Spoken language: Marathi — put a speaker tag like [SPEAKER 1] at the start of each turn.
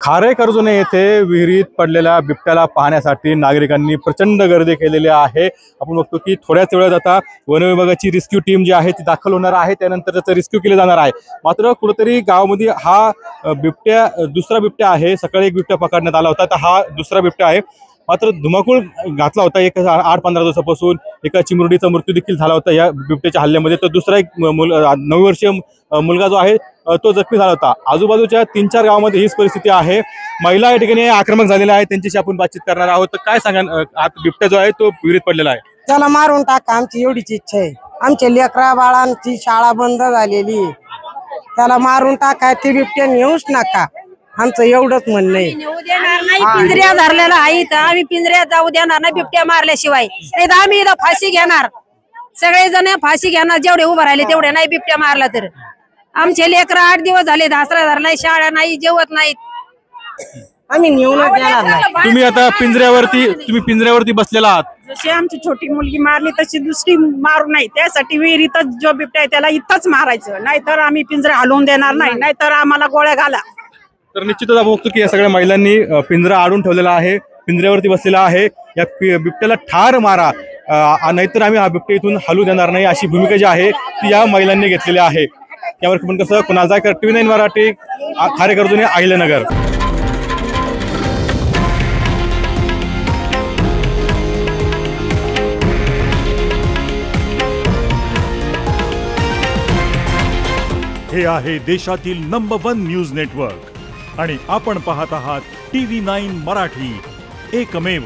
[SPEAKER 1] खारे कर्जुने येथे विहिरीत पडलेल्या बिबट्याला पाहण्यासाठी नागरिकांनी प्रचंड गर्दी केलेली आहे। आपण बघतो की थोड्याच वेळात आता वन विभागाची रेस्क्यू टीम जी आहे ती दाखल होणार आहे, त्यानंतर त्याचं रेस्क्यू केले जाणार आहे। मात्र कुठेतरी गावामध्ये हा बिबट्या दुसरा बिबट्या आहे। सकाळी एक बिबट्या पकडण्यात आला होता, तर हा दुसरा बिबट्या आहे। मात्र धुमाकूळ घातला होता। एक 8-15 दिवसापासून एका चिमुरडीचा मृत्यू देखील झाला होता या बिबट्याच्या हल्ल्यामध्ये। तर दुसरा एक 9 वर्षीय मुलगा जो आहे तो जखमी झाला होता। आजूबाजूच्या 3-4 गावामध्ये हीच परिस्थिती आहे। महिला या ठिकाणी आक्रमक झालेल्या आहेत, त्यांच्याशी आपण बातचीत करणार आहोत। तर काय सांगा, आता बिबट्या जो आहे तो विहिरीत पडलेला आहे,
[SPEAKER 2] त्याला मारून टाका, आमची एवढीच इच्छा आहे। आमच्या लेकरा बाळांची शाळा बंद झालेली, त्याला मारून टाका, ते बिबट्या नेऊच नका, आमचं एवढंच म्हणणं आहे।
[SPEAKER 3] पिंजऱ्या धरलेला आहे तर आम्ही पिंजऱ्यात जाऊ देणार नाही बिबट्या मारल्याशिवाय। नाही तर आम्ही इथं फाशी घेणार, सगळेजण फाशी घेणार, जेवढे उभं राहिले तेवढे। नाही बिबट्या मारला तर आमचे लेकरं 8 दिवस झाले धासरा धरलाय, शाळा नाही, जेवत नाहीत,
[SPEAKER 2] आम्ही नेऊनच देणार नाही।
[SPEAKER 1] तुम्ही आता पिंजऱ्यावरती बसलेला आहात।
[SPEAKER 4] जशी आमची छोटी मुलगी मारली तशी दुसरी मारू नाही, त्यासाठी विहिरीतच जो बिबट्या आहे त्याला इथंच मारायचं, नाहीतर आम्ही पिंजरा हलवून देणार नाही, नाहीतर आम्हाला गोळ्या घाला।
[SPEAKER 1] तर निश्चितच आपण बघतो की या सगळ्या महिलांनी पिंजरा आडून ठेवलेला आहे, पिंजऱ्यावरती बसलेला आहे। या बिबट्याला ठार मारा, नाहीतर आम्ही हा बिबट्या इथून हलू देणार नाही, अशी भूमिका जी आहे ती या महिलांनी घेतलेली आहे। त्यावर पण कसं कुणाल जायकर, TV9 मराठी, खारे कर्जुने, अहिल्यानगर।
[SPEAKER 5] हे आहे देशातील नंबर 1 न्यूज नेटवर्क आणि आपण पाहत आहात TV9 मराठी, एकमेव।